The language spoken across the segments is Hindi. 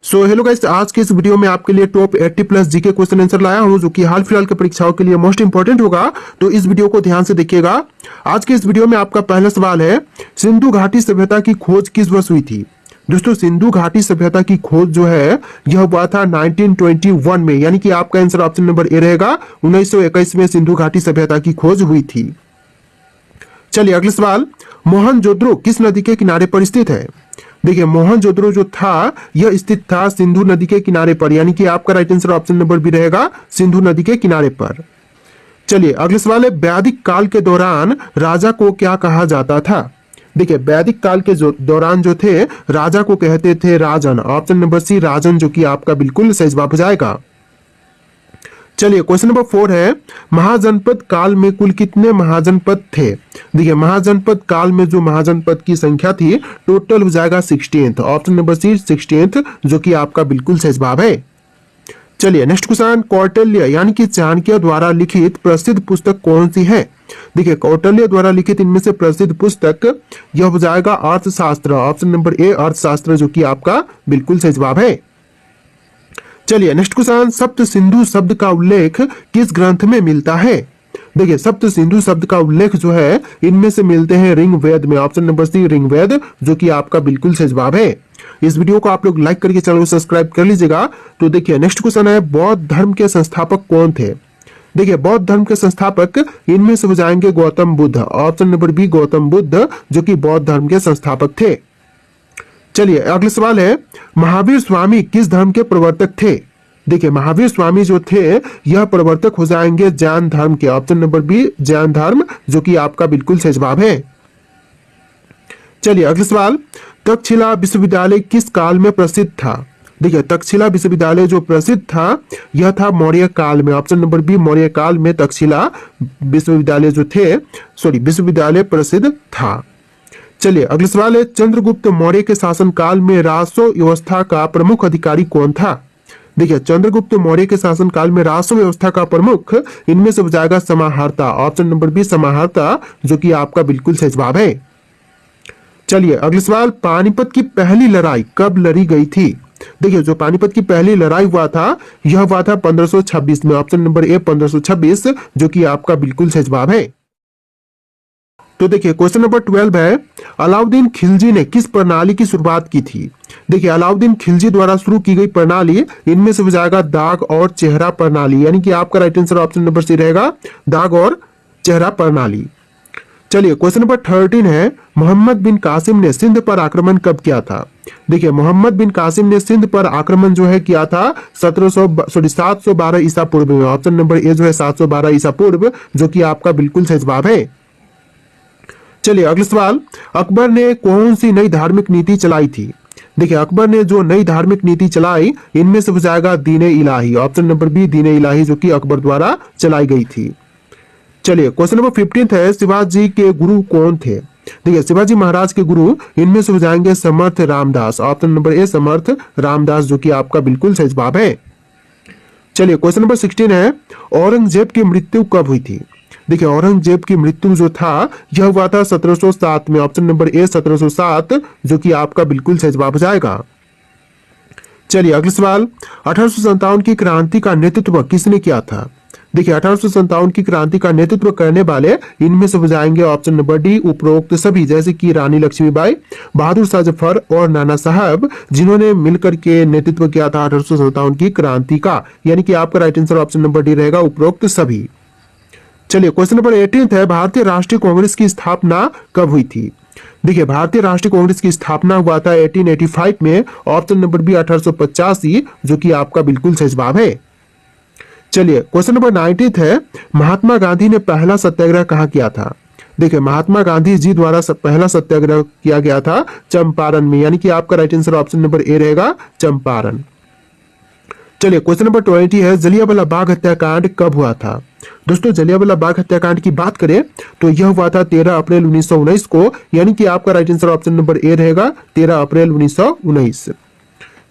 हेलो गाइस, आज के इस वीडियो में आपके लिए top 80 plus GK question answer लाया हूं जो कि हाल फिलहाल की परीक्षाओं के लिए मोस्ट इंपोर्टेंट होगा। तो इस वीडियो को ध्यान से देखिएगा। आज के इस वीडियो में आपका पहला सवाल है, सिंधु घाटी सभ्यता की खोज किस वर्ष हुई थी। दोस्तों, सिंधु घाटी सभ्यता की खोज जो है यह हुआ था 1921 में, यानी कि आपका आंसर ऑप्शन नंबर ए रहेगा। 1921 में सिंधु घाटी सभ्यता की खोज हुई थी। चलिए अगला सवाल, मोहनजोदड़ो किस नदी के किनारे पर स्थित है। देखिए, मोहनजोदड़ो जो था यह स्थित था सिंधु नदी के किनारे पर, यानी कि आपका right answer option number B रहेगा, सिंधु नदी के किनारे पर। चलिए अगला सवाल है, वैदिक काल के दौरान राजा को क्या कहा जाता था। देखिए, वैदिक काल के दौरान जो थे राजा को कहते थे राजन। ऑप्शन नंबर सी राजन, जो कि आपका बिल्कुल सही जवाब हो जाएगा। चलिए क्वेश्चन नंबर 4 है, महाजनपद काल में कुल कितने महाजनपद थे। देखिए, महाजनपद काल में जो महाजनपद की संख्या थी टोटल हो जाएगा 16th। ऑप्शन नंबर सी 16th, जो कि आपका बिल्कुल सही जवाब है। चलिए नेक्स्ट क्वेश्चन, कौटिल्य यानी कि चाणक्य द्वारा लिखित प्रसिद्ध पुस्तक कौन सी है। देखिए, कौटिल्य द्वारा लिखित इनमें से प्रसिद्ध पुस्तक यह हो जाएगा अर्थशास्त्र। ऑप्शन नंबर ए अर्थशास्त्र, जो कि आपका बिल्कुल सही जवाब है। चलिए नेक्स्ट क्वेश्चन, सप्त सिंधु शब्द का उल्लेख किस ग्रंथ में मिलता है। देखिए, सप्त सिंधु शब्द का उल्लेख जो है इनमें से मिलते हैं ऋग्वेद में। ऑप्शन नंबर सी ऋग्वेद, जो कि आपका बिल्कुल सही जवाब है। इस वीडियो को आप लोग लाइक करके चैनल को सब्सक्राइब कर लीजिएगा। तो देखिए नेक्स्ट क्वेश्चन है, बौद्ध धर्म के संस्थापक कौन थे। देखिए, बौद्ध धर्म के संस्थापक इनमें से हो जाएंगे Gautam Buddha. Option number B Gautam Buddha, जो कि बौद्ध धर्म के संस्थापक थे। चलिए अगला सवाल है, महावीर स्वामी किस धर्म के प्रवर्तक थे। देखिए, महावीर स्वामी जो थे यह प्रवर्तक हो जाएंगे जैन धर्म के। ऑप्शन नंबर बी जैन धर्म, जो कि आपका बिल्कुल सही जवाब है। चलिए अगला सवाल, तक्षशिला विश्वविद्यालय किस काल में प्रसिद्ध था। देखिए, तक्षशिला विश्वविद्यालय जो प्रसिद्ध था यह था मौर्य काल में। ऑप्शन नंबर बी मौर्य काल में तक्षशिला विश्वविद्यालय जो थे विश्वविद्यालय प्रसिद्ध था। चलिए अगला सवाल है, चंद्रगुप्त मौर्य के शासनकाल में राजस्व व्यवस्था का प्रमुख अधिकारी कौन था। देखिए, चंद्रगुप्त मौर्य के शासनकाल में राजस्व व्यवस्था का प्रमुख इनमें से हो जाएगा समाहर्ता। ऑप्शन नंबर बी समाहर्ता, जो कि आपका बिल्कुल सही जवाब है। चलिए अगला सवाल, पानीपत की पहली लड़ाई कब लड़ी गई थी। देखिए, जो पानीपत की पहली लड़ाई हुआ था यह हुआ था 1526 में। ऑप्शन नंबर ए 1526, जो कि आपका बिल्कुल सही जवाब है। तो देखिए क्वेश्चन नंबर 12 है, अलाउद्दीन खिलजी ने किस प्रणाली की शुरुआत की थी। देखिए, अलाउद्दीन खिलजी द्वारा शुरू की गई प्रणाली इनमें से हो जाएगा दाग और चेहरा प्रणाली, यानी कि आपका right answer option number C रहेगा, दाग और चेहरा प्रणाली। चलिए क्वेश्चन नंबर 13 है, मोहम्मद बिन कासिम ने सिंध पर आक्रमण कब किया था। देखिए, मोहम्मद बिन कासिम ने सिंध पर आक्रमण जो है किया था 712 ईसा पूर्व में। ऑप्शन नंबर ए जो है 712 ईसा पूर्व, जो कि आपका बिल्कुल सही जवाब है। चलिए अगला सवाल, अकबर ने कौन सी नई धार्मिक नीति चलाई थी। देखिए, अकबर ने जो नई धार्मिक नीति चलाई इनमें से हो जाएगा दीन-ए इलाही। ऑप्शन नंबर बी दीन-ए इलाही, जो कि अकबर द्वारा चलाई गई थी। चलिए क्वेश्चन नंबर 15 है, शिवाजी के गुरु कौन थे। देखिए, शिवाजी महाराज के गुरु इनमें से हो जाएंगे समर्थ रामदास। ऑप्शन नंबर ए समर्थ रामदास, जो कि आपका बिल्कुल सही जवाब है। चलिए क्वेश्चन नंबर 16 है, औरंगजेब की मृत्यु कब हुई थी। देखिए, औरंगजेब की मृत्यु जो था यह हुआ था 1707 में। ऑप्शन नंबर ए 1707, जो कि आपका बिल्कुल सही जवाब हो जाएगा। चलिए अगला सवाल, 1857 की क्रांति का नेतृत्व किसने किया था। देखिए, 1857 की क्रांति का नेतृत्व करने वाले इनमें से हो जाएंगे ऑप्शन नंबर डी उपरोक्त सभी, जैसे कि रानी लक्ष्मीबाई, बहादुर शाह जफर और नाना साहब, जिन्होंने मिलकर के नेतृत्व किया था 1857 की क्रांति का, यानी कि आपका right answer option number D रहेगा, उपरोक्त सभी। चलिए क्वेश्चन नंबर 18 है, भारतीय राष्ट्रीय कांग्रेस की स्थापना कब हुई थी। देखिए, भारतीय राष्ट्रीय कांग्रेस की स्थापना हुआ था 1885 में। ऑप्शन नंबर बी 1885, जो कि आपका बिल्कुल सही जवाब है। चलिए क्वेश्चन नंबर 19 है, महात्मा गांधी ने पहला सत्याग्रह कहाँ किया था। देखिए, महात्मा गांधी जी द्वारा पहला सत्याग्रह किया गया था चंपारण में, यानी कि आपका राइट आंसर ऑप्शन नंबर ए रहेगा, चंपारण। चलिए क्वेश्चन नंबर 20 है, जलियांवाला बाग हत्याकांड कब हुआ था। दोस्तों, जलियांवाला बाग हत्याकांड की बात करें तो यह हुआ था 13 अप्रैल 1919 को, यानी कि आपका राइट आंसर ऑप्शन नंबर ए रहेगा, 13 अप्रैल 1919।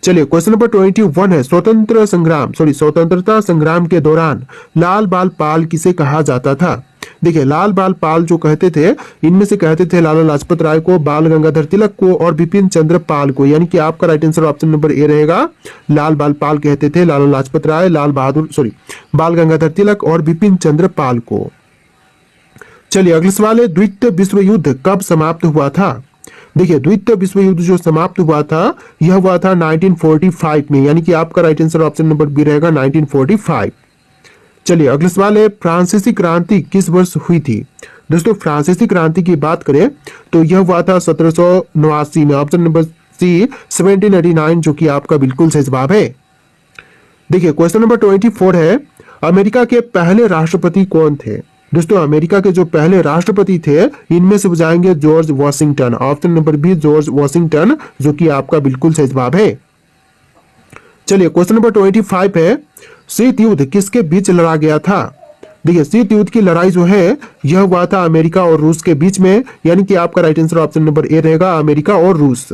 चलिए क्वेश्चन नंबर 21 है, स्वतंत्रता संग्राम के दौरान लाल बाल पाल किसे कहा जाता था। देखिए लाल बाल पाल जो कहते थे, इनमें से कहते थे लाला लाजपत राय को, बाल गंगाधर तिलक को और बिपिन चंद्र पाल को, यानी कि आपका राइट आंसर ऑप्शन नंबर ए रहेगा। लाल बाल पाल कहते थे लाला लाजपत राय, बाल गंगाधर तिलक और बिपिन चंद्र पाल को। चलिए अगले सवाल है, द्वितीय विश्व युद्ध कब समाप्त हुआ था? देखिए द्वितीय विश्व युद्ध जो समाप्त हुआ था यह हुआ था 1945 में, यानी कि आपका right answer option number B रहेगा 1945। चलिए अगले सवाल है, फ्रांसीसी क्रांति किस वर्ष हुई थी? दोस्तों फ्रांसीसी क्रांति की बात करें तो यह हुआ था 1789 में, ऑप्शन नंबर सी 1789 जो कि आपका बिल्कुल सही जवाब है। देखिए क्वेश्चन नंबर 24 है, अमेरिका के पहले राष्ट्रपति कौन थे? दोस्तों अमेरिका के जो पहले राष्ट्रपति थे इनमें से जाएंगे George Washington, option number B George Washington जो कि आपका बिल्कुल सही जवाब है। चलिए क्वेश्चन नंबर 25 है, शीत युद्ध किसके बीच लड़ा गया था? देखिए शीत युद्ध की लड़ाई जो है यह हुआ था अमेरिका और रूस के बीच में, यानी कि आपका राइट आंसर ऑप्शन नंबर ए रहेगा, अमेरिका और रूस।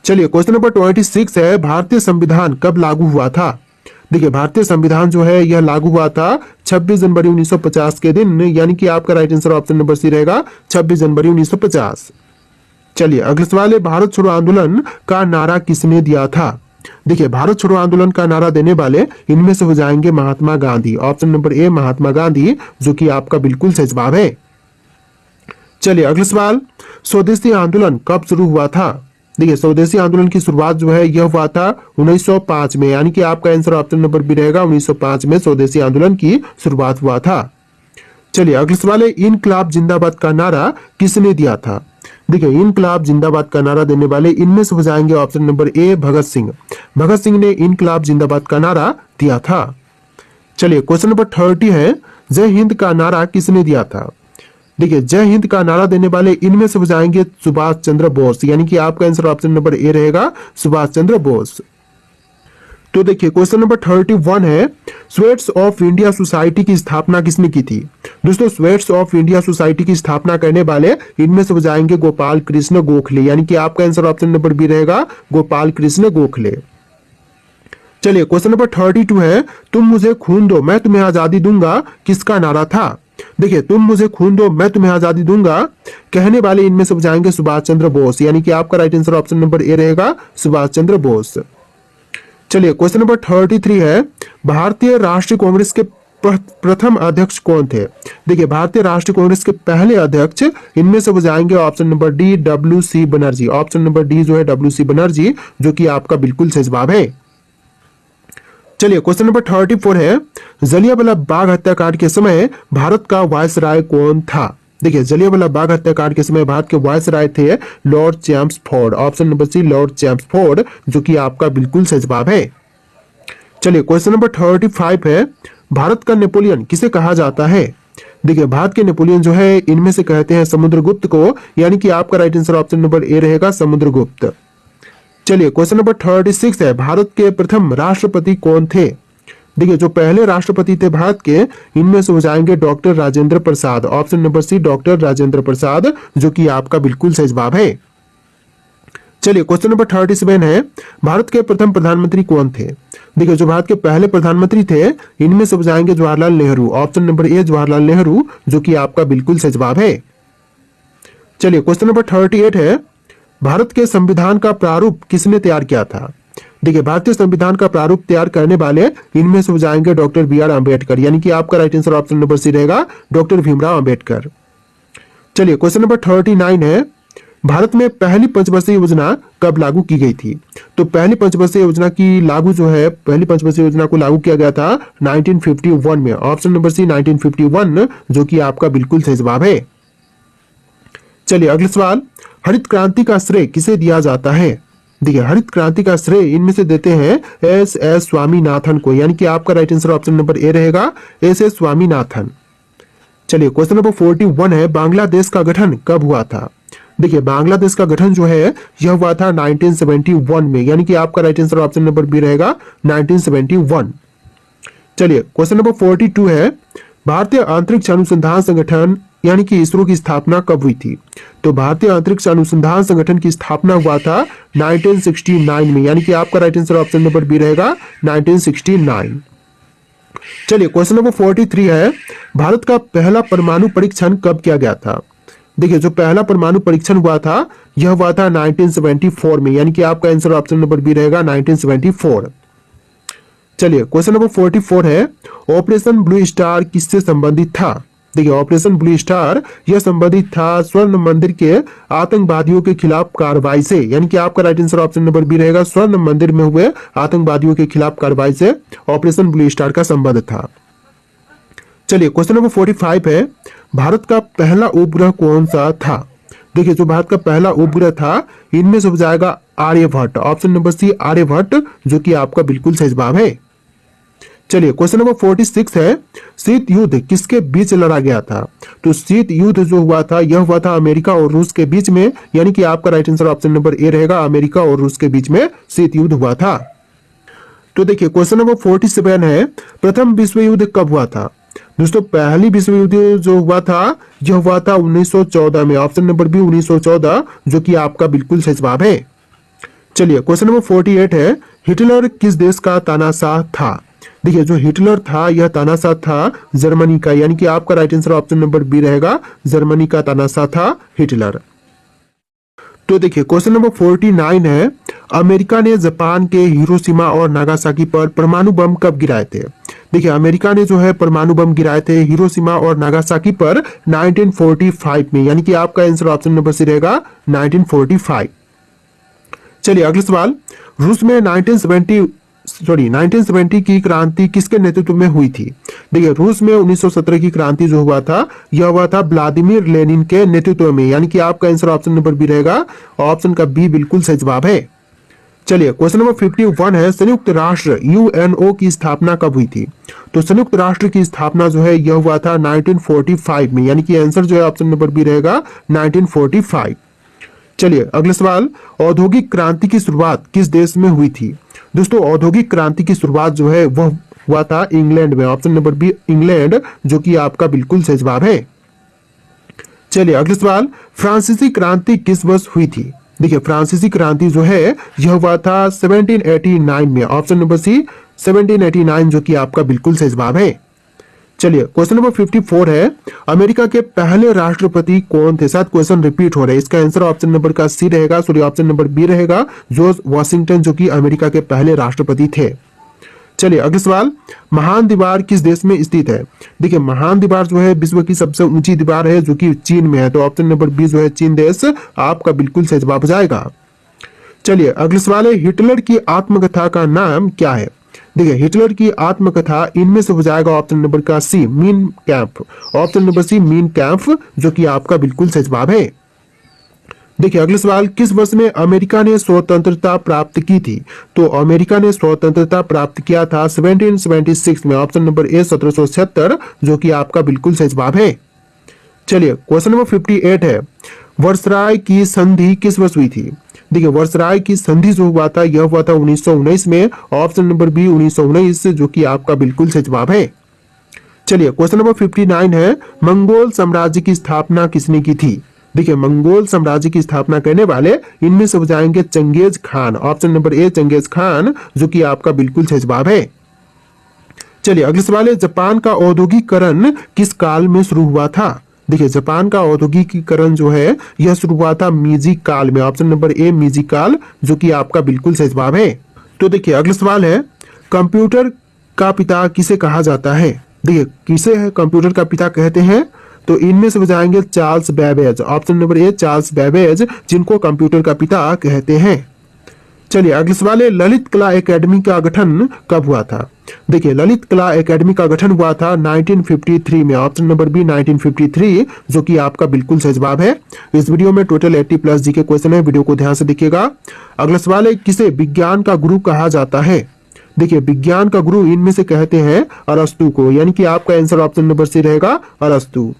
चलिए क्वेश्चन नंबर 26 है, भारतीय संविधान कब लागू हुआ था? देखिए भारतीय संविधान जो है यह लागू हुआ था 26 जनवरी 1950 के दिन, यानी कि आपका right answer option number C रहेगा 26 जनवरी 1950। चलिए अगले सवाल है, भारत छोड़ो आंदोलन का नारा किसने दिया था? देखिए भारत छोड़ो आंदोलन का नारा देने वाले इनमें से हो जाएंगे महात्मा गांधी, ऑप्शन नंबर ए महात्मा गांधी जो कि आपका बिल्कुल सही जवाब है। चलिए अगले सवाल, स्वदेशी आंदोलन कब शुरू हुआ था? देखिए स्वदेशी आंदोलन की शुरुआत जो है यह हुआ था 1905 में, यानी कि आपका आंसर ऑप्शन नंबर बी रहेगा 1905 में स्वदेशी आंदोलन की शुरुआत हुआ था। चलिए अगले सवाल है, इनकलाब जिंदाबाद का नारा किसने दिया था? देखिए इनकलाब जिंदाबाद का नारा देने वाले इनमें से हो जाएंगे ऑप्शन नंबर ए भगत सिंह। भगत सिंह ने इनकलाब जिंदाबाद का नारा दिया था। चलिए क्वेश्चन नंबर 30 है, जय हिंद का नारा किसने दिया था? देखिए जय हिंद का नारा देने वाले इनमें से हो जाएंगे सुभाष चंद्र बोस, यानी कि आपका आंसर ऑप्शन नंबर ए रहेगा सुभाष चंद्र बोस। तो देखिए क्वेश्चन नंबर 31 है, स्वेट्स ऑफ इंडिया सोसाइटी की स्थापना किसने की थी? दोस्तों स्वेट्स ऑफ इंडिया सोसाइटी की स्थापना करने वाले इनमें से हो जाएंगे गोपाल कृष्ण गोखले, यानी कि आपका आंसर ऑप्शन नंबर बी रहेगा गोपाल कृष्ण गोखले। चलिए क्वेश्चन नंबर 32 है, तुम मुझे खून दो मैं तुम्हें आजादी दूंगा किसका नारा था? देखिए तुम मुझे खून दो मैं तुम्हें आजादी दूंगा कहने वाले इनमें से जाएंगे सुभाष चंद्र बोस, यानी कि आपका राइट आंसर ऑप्शन नंबर ए रहेगा सुभाष चंद्र बोस। चलिए क्वेश्चन नंबर 33 है, भारतीय राष्ट्रीय कांग्रेस के प्रथम अध्यक्ष कौन थे? देखिए भारतीय राष्ट्रीय कांग्रेस के पहले अध्यक्ष इनमें से जाएंगे option number d W C. Banerjee, option number d जो है डब्ल्यू.सी. बनर्जी जो कि आपका बिल्कुल सही जवाब है। चलिए क्वेश्चन नंबर 34 है, जलियांवाला बाग हत्याकांड के समय भारत का वायसराय कौन था? देखिए जलियांवाला बाग हत्याकांड के समय भारत के वायसराय थे Lord Chelmsford, option number C Lord Chelmsford जो कि आपका बिल्कुल सही जवाब है। चलिए क्वेश्चन नंबर 35 है, भारत का नेपोलियन किसे कहा जाता है? देखिए भारत के नेपोलियन जो है इनमें से कहते हैं समुद्रगुप्त को, यानी कि आपका राइट आंसर ऑप्शन नंबर ए रहेगा समुद्रगुप्त। चलिए क्वेश्चन नंबर 36 है, भारत के प्रथम राष्ट्रपति कौन थे? देखिए जो पहले राष्ट्रपति थे भारत के इनमें से हो जाएंगे doctor Rajendra Prasad, option number c doctor Rajendra Prasad जो कि आपका बिल्कुल सही जवाब है। चलिए क्वेश्चन नंबर 37 है, भारत के प्रथम प्रधानमंत्री कौन थे? देखिए जो भारत के पहले प्रधानमंत्री थे इनमें से हो जाएंगे जवाहरलाल नेहरू, ऑप्शन नंबर ए जवाहरलाल नेहरू जो कि आपका बिल्कुल सही जवाब है। चलिए क्वेश्चन नंबर 38 है, भारत के संविधान का प्रारूप किसने तैयार किया था? देखिए भारतीय संविधान का प्रारूप तैयार करने वाले इनमें से हो जाएंगे डॉक्टर बी.आर. अम्बेडकर, यानी कि आपका right answer option number C रहेगा डॉक्टर भीमराव अम्बेडकर। चलिए क्वेश्चन नंबर 39 है, भारत में पहली पंचवर्षीय योजना कब लागू की गई थी? तो पहली पंचवर्षीय योजना पहली पंचवर्षीय योजना को लागू किया गया था 1951 में, ऑप्शन नंबर सी 1951 जो कि आपका बिल्कुल सही जवाब है। चलिए अगले सवाल, हरित क्रांति का श्रेय किसे दिया जाता है? देखिए हरित क्रांति का श्रेय इनमें से देते हैं एस स्वामीनाथन को, यानी कि आपका राइट आंसर ऑप्शन नंबर ए रहेगा एस स्वामीनाथन। चलिए क्वेश्चन नंबर 41 है, बांग्लादेश का गठन कब हुआ था? देखिए बांग्लादेश का गठन जो है यह हुआ था 1971 में, यानी कि आपका right answer option number B रहेगा 1971। चलिए क्वेश्चन नंबर 42 है, भारतीय अंतरिक्ष अनुसंधान संगठन यानी कि इसरो की स्थापना कब हुई थी? तो भारतीय अंतरिक्ष अनुसंधान संगठन की स्थापना हुआ था 1969 में, यानी कि आपका right answer option number B रहेगा 1969। चलिए क्वेश्चन नंबर 43 है, भारत का पहला परमाणु परीक्षण कब किया गया था? देखिए जो पहला परमाणु परीक्षण हुआ था यह हुआ था 1974 में, यानी कि आपका आंसर ऑप्शन नंबर बी रहेगा 1974। चलिए क्वेश्चन नंबर 44 है, ऑपरेशन ब्लू स्टार किससे संबंधित था? देखिए ऑपरेशन ब्लू स्टार यह संबंधित था स्वर्ण मंदिर के आतंकवादियों के खिलाफ कार्रवाई से, यानी कि आपका right answer option number B रहेगा, स्वर्ण मंदिर में हुए आतंकवादियों के खिलाफ कार्रवाई से ऑपरेशन ब्लू स्टार का संबंध था। चलिए क्वेश्चन नंबर 45 है, भारत का पहला उपग्रह कौन सा था? देखिए जो भारत का पहला उपग्रह था इनमें से हो जाएगा Aryabhata, option number C Aryabhata, जो कि आपका बिल्कुल सही जवाब है। चलिए क्वेश्चन नंबर 46 है, शीत युद्ध किसके बीच लड़ा गया था? तो शीत युद्ध जो हुआ था यह हुआ था अमेरिका और रूस के बीच में, यानी कि आपका राइट आंसर ऑप्शन नंबर ए रहेगा, अमेरिका और रूस के बीच में शीत युद्ध हुआ था। तो देखिए क्वेश्चन नंबर 47 है, प्रथम विश्व युद्ध कब हुआ था? दोस्तों पहली विश्व युद्ध जो हुआ था यह हुआ था 1914 में, ऑप्शन नंबर बी 1914, जो कि आपका बिल्कुल सही जवाब है। चलिए क्वेश्चन नंबर 48 है, हिटलर किस देश का तानाशाह था? देखिए जो हिटलर था यह तानाशाह था जर्मनी का, यानी कि आपका right answer option number B रहेगा, जर्मनी का तानाशाह था हिटलर। तो देखिए क्वेश्चन नंबर 49 है, अमेरिका ने जापान के हिरोशिमा और नागासाकी पर परमाणु बम कब गिराए थे? देखिए अमेरिका ने जो है परमाणु बम गिराए थे हिरोशिमा और नागासाकी पर 1945 में, यानी कि आपका आंसर ऑप्शन नंबर सी रहेगा 1945। चलिए अगला सवाल, रूस में 1970 की क्रांति किसके नेतृत्व में हुई थी? देखिए रूस में 1917 की क्रांति जो हुआ था यह हुआ था व्लादिमीर लेनिन के नेतृत्व में, यानी कि आपका आंसर ऑप्शन नंबर बी रहेगा, ऑप्शन का बी बिल्कुल सही जवाब है। चलिए क्वेश्चन नंबर 51 है, संयुक्त राष्ट्र यूएनओ की स्थापना कब हुई थी? तो संयुक्त राष्ट्र की स्थापना जो है यह हुआ था 1945 में, यानी कि आंसर जो है ऑप्शन नंबर बी रहेगा 1945। चलिए अगला सवाल, औद्योगिक क्रांति की शुरुआत किस देश में हुई थी? दोस्तों औद्योगिक क्रांति की शुरुआत जो है वह हुआ था इंग्लैंड में, ऑप्शन नंबर बी इंग्लैंड, जो कि आपका बिल्कुल सही जवाब है। चलिए अगला सवाल, फ्रांसीसी क्रांति किस वर्ष हुई थी? देखिए फ्रांसीसी क्रांति जो है यह हुआ था 1789 में, ऑप्शन नंबर सी 1789, जो कि आपका बिल्कुल सही जवाब है। चलिए क्वेश्चन नंबर 54 है, अमेरिका के पहले राष्ट्रपति कौन थे? शायद क्वेश्चन रिपीट हो रहा है, इसका आंसर ऑप्शन नंबर का सी रहेगा, सॉरी ऑप्शन नंबर बी रहेगा, जॉर्ज वॉशिंगटन, जो कि अमेरिका के पहले राष्ट्रपति थे। चलिए अगला सवाल, महान दीवार किस देश में स्थित है? देखिए महान दीवार जो है विश्व की सबसे ऊंची दीवार है, जो कि चीन में है, तो ऑप्शन नंबर बी जो है चीन देश आपका बिल्कुल सही जवाब हो जाएगा। चलिए अगला सवाल है, हिटलर की आत्मकथा का नाम क्या है? देखिए हिटलर की आत्मकथा इनमें से हो जाएगा ऑप्शन नंबर का C mean camp, option number C mean camp, जो कि आपका बिल्कुल सही जवाब है। देखिए अगला सवाल, किस वर्ष में अमेरिका ने स्वतंत्रता प्राप्त की थी? तो अमेरिका ने स्वतंत्रता प्राप्त किया था 1776 में, ऑप्शन नंबर ए 1776, जो कि आपका बिल्कुल सही जवाब है। चलिए क्वेश्चन नंबर 58 है, वर्सराय की संधि किस वर्ष हुई थी? देखिए वर्सराय की संधि जो हुआ था यह हुआ था 1919 में, ऑप्शन नंबर बी 1919, जो कि आपका बिल्कुल सही जवाब है। चलिए क्वेश्चन नंबर 59 है, मंगोल साम्राज्य की स्थापना किसने की थी? देखिए मंगोल साम्राज्य की स्थापना करने वाले इनमें से हो जाएंगे Changez Khan, option number A Changez Khan, जो कि आपका बिल्कुल सही जवाब है। चलिए अगला सवाल है, जापान का औद्योगिकरण किस काल में शुरू हुआ था? देखिए जापान का औद्योगिकीकरण जो है यह शुरू हुआ था मीजी काल में, ऑप्शन नंबर ए मीजी काल, जो कि आपका बिल्कुल सही जवाब है। तो देखिए अगला सवाल है, कंप्यूटर का पिता किसे कहा जाता है? देखिए किसे है कंप्यूटर का पिता कहते हैं? तो इनमें से हो जाएंगे Charles Babbage, option number A Charles Babbage, जिनको कंप्यूटर का पिता कहते हैं। चलिए अगला सवाल है, ललित कला एकेडमी का गठन कब हुआ था? देखिए ललित कला एकेडमी का गठन हुआ था 1953 में, ऑप्शन नंबर बी 1953, जो कि आपका बिल्कुल सही जवाब है। इस वीडियो में टोटल 80+ जी के क्वेश्चन है, वीडियो को ध्यान से देखिएगा। अगला सवाल है, किसे विज्ञान का गुरु कहा जाता है? देखिए विज्ञान का गुरु इनमें से कहते हैं अरस्तु को, यानी कि आपका आंसर ऑप्शन नंबर सी रहेगा अरस्तु।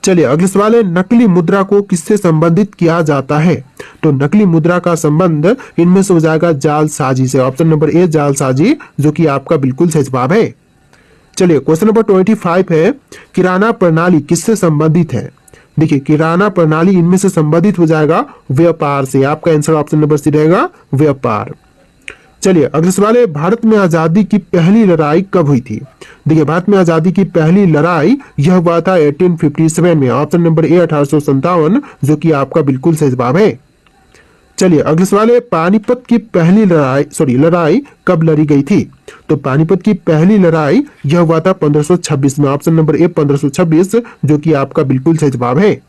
चलिए अगला सवाल है, नकली मुद्रा को किससे संबंधित किया जाता है? तो नकली मुद्रा का संबंध इनमें से हो जाएगा जालसाजी से, ऑप्शन नंबर ए जालसाजी, जो कि आपका बिल्कुल सही जवाब है। चलिए क्वेश्चन नंबर 25 है, किराना प्रणाली किससे संबंधित है? देखिए किराना प्रणाली इनमें से संबंधित हो जाएगा व्यापार से, आपका आंसर ऑप्शन नंबर सी रहेगा व्यापार। चलिए अगला सवाल है, भारत में आजादी की पहली लड़ाई कब हुई थी? देखिए भारत में आजादी की पहली लड़ाई यह हुआ था 1857 में। ऑप्शन नंबर ए 1857, जो कि आपका बिल्कुल सही जवाब है। चलिए अगला सवाल है, पानीपत की पहली लड़ाई कब लड़ी गई थी? तो पानीपत की पहली लड़ाई यह हुआ था 1526 में। ऑप्शन नंबर ए 1526, जो कि आपका बिल्कुल सही जवाब है।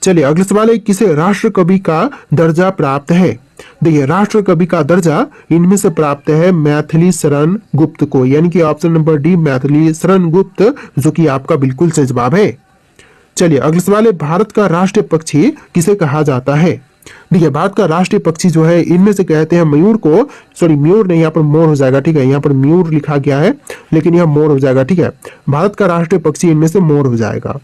चलिए अगला सवाल है, किसे राष्ट्र कवि का दर्जा प्राप्त है? देखिए राष्ट्र कवि का दर्जा इनमें से प्राप्त है मैथिली शरण गुप्त को, यानी कि option number D Maithili Sharan Gupt, जो कि आपका बिल्कुल सही जवाब है। चलिए अगला सवाल है, भारत का राष्ट्रीय पक्षी किसे कहा जाता है? देखिए भारत का राष्ट्रीय पक्षी जो है इनमें से कहते हैं मयूर को, मयूर नहीं, यहाँ पर मोर हो जाएगा, ठीक है, यहाँ पर मयूर लिखा गया है लेकिन यह मोर हो जाएगा, ठीक है। भारत का राष्ट्रीय पक्षी इनमें से मोर हो जाएगा।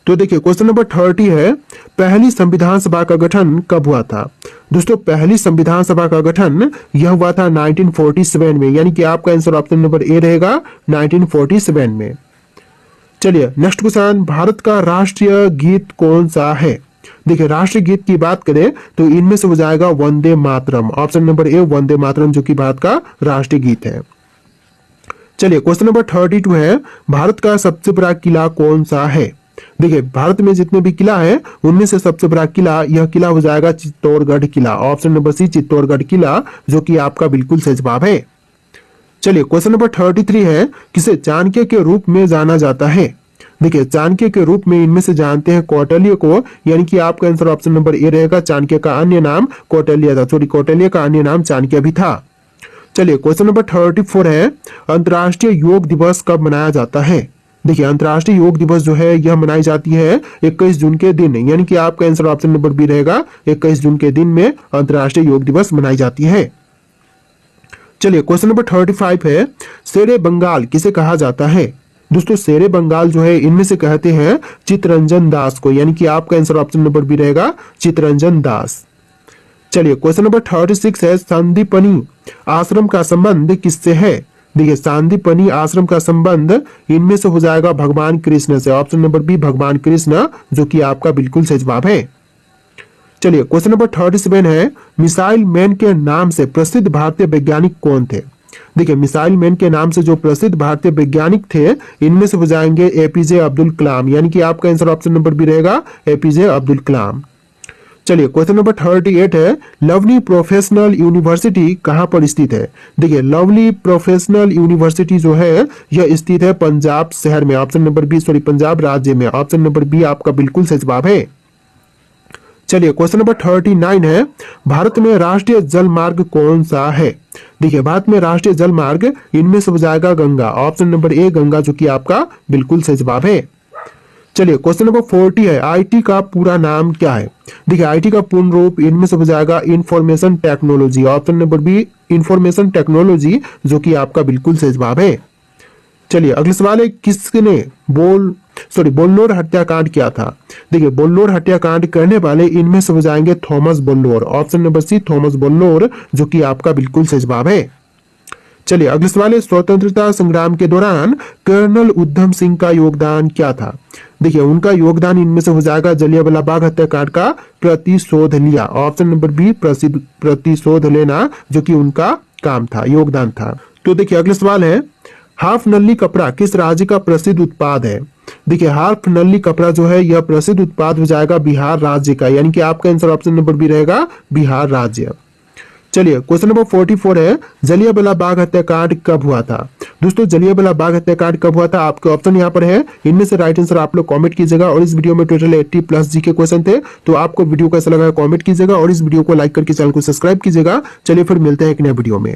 तो देखिए क्वेश्चन नंबर 30 है, पहली संविधान सभा का गठन कब हुआ था? दोस्तों पहली संविधान सभा का गठन यह हुआ था 1947 में, यानी कि आपका आंसर ऑप्शन नंबर ए रहेगा 1947 में। चलिए नेक्स्ट क्वेश्चन, भारत का राष्ट्रीय गीत कौन सा है? देखिए राष्ट्रीय गीत की बात करें तो इनमें से हो जाएगा वंदे मातरम। ऑप्शन नंबर ए वंदे मातरम, जो कि भारत का राष्ट्रीय गीत है। चलिए क्वेश्चन नंबर 32 है, भारत का सबसे बड़ा किला कौन सा है? देखिए भारत में जितने भी किला है उनमें से सबसे बड़ा किला, यह किला हो जाएगा चित्तौड़गढ़ किला। ऑप्शन नंबर सी चित्तौड़गढ़ किला, जो कि आपका बिल्कुल सही जवाब है। चलिए क्वेश्चन नंबर 33 है, किसे चाणक्य के रूप में जाना जाता है? देखिए चाणक्य के रूप में इनमें से जानते हैं कौटिल्य को, यानी कि आपका आंसर ऑप्शन नंबर ए रहेगा। चाणक्य का अन्य नाम कौटिल्य था, कौटिल्य का अन्य नाम चाणक्य भी था। चलिए क्वेश्चन नंबर 34 है, अंतर्राष्ट्रीय योग दिवस कब मनाया जाता है? देखिए अंतर्राष्ट्रीय योग दिवस जो है यह मनाई जाती है 21 जून के दिन, यानी कि आपका आंसर ऑप्शन नंबर बी रहेगा। 21 जून के दिन में अंतर्राष्ट्रीय योग दिवस मनाई जाती है। चलिए क्वेश्चन नंबर 35 है, शेरे बंगाल किसे कहा जाता है? दोस्तों शेरे बंगाल जो है इनमें से कहते हैं चित्तरंजन दास को, यानी कि आपका आंसर ऑप्शन नंबर बी रहेगा चित्तरंजन दास। चलिए क्वेश्चन नंबर 36 है, सांदीपनि आश्रम का संबंध किससे है? देखिए सांदीपनि आश्रम का संबंध इनमें से हो जाएगा भगवान कृष्ण से। ऑप्शन नंबर बी भगवान कृष्ण, जो कि आपका बिल्कुल सही जवाब है। चलिए क्वेश्चन नंबर 37 है, मिसाइल मैन के नाम से प्रसिद्ध भारतीय वैज्ञानिक कौन थे? देखिए मिसाइल मैन के नाम से जो प्रसिद्ध भारतीय वैज्ञानिक थे इनमें से हो जाएंगे एपीजे अब्दुल कलाम, यानी कि आपका आंसर ऑप्शन नंबर बी रहेगा एपीजे अब्दुल कलाम। चलिए क्वेश्चन नंबर 38 है, लवली प्रोफेशनल यूनिवर्सिटी कहां पर स्थित है? देखिए लवली प्रोफेशनल यूनिवर्सिटी जो है यह स्थित है पंजाब शहर में। ऑप्शन नंबर बी पंजाब राज्य में। ऑप्शन नंबर बी आपका बिल्कुल सही जवाब है। चलिए क्वेश्चन नंबर 39 है, भारत में राष्ट्रीय जल मार्ग कौन सा है? देखिए भारत में राष्ट्रीय जल मार्ग इनमें से हो जाएगा गंगा। ऑप्शन नंबर ए गंगा, जो कि आपका बिल्कुल सही जवाब है। चलिए क्वेश्चन नंबर 40 है, आईटी का पूरा नाम क्या है? देखिए आईटी का पूर्ण रूप इनमें से हो जाएगा information technology. Option number B information technology, जो कि आपका बिल्कुल सही जवाब है। चलिए अगला सवाल है, किसने बोल्लोर हत्याकांड किया था? देखिए बोल्लोर हत्याकांड करने वाले इनमें से हो जाएंगे थॉमस बोल्लोर। ऑप्शन नंबर सी थॉमस बोल्लोर, जो कि आपका बिल्कुल सही जवाब है। चलिए अगले सवाल है, स्वतंत्रता संग्राम के दौरान कर्नल उधम सिंह का योगदान क्या था? देखिए उनका योगदान इनमें से हो जाएगा जलियांवाला बाग हत्याकांड का प्रतिशोध लिया। ऑप्शन नंबर बी प्रतिशोध लेना, जो कि उनका काम था, योगदान था। तो देखिए अगला सवाल है, हाफ नली कपड़ा किस राज्य का प्रसिद्ध उत्पाद है? देखिए हाफ नली कपड़ा जो है यह प्रसिद्ध उत्पाद हो जाएगा बिहार राज्य का, यानी कि आपका आंसर ऑप्शन नंबर बी रहेगा बिहार राज्य। चलिए क्वेश्चन नंबर 44 है, जलियांवाला बाग हत्याकांड कब हुआ था? दोस्तों जलियांवाला बाग हत्याकांड कब हुआ था? आपके ऑप्शन यहाँ पर है, इनमें से राइट आंसर आप लोग कमेंट कीजिएगा। और इस वीडियो में टोटल 80+ जी के क्वेश्चन थे, तो आपको वीडियो कैसा लगा कमेंट कीजिएगा और इस वीडियो को लाइक करके चैनल को सब्सक्राइब कीजिएगा। चलिए फिर मिलते हैं एक नए वीडियो में।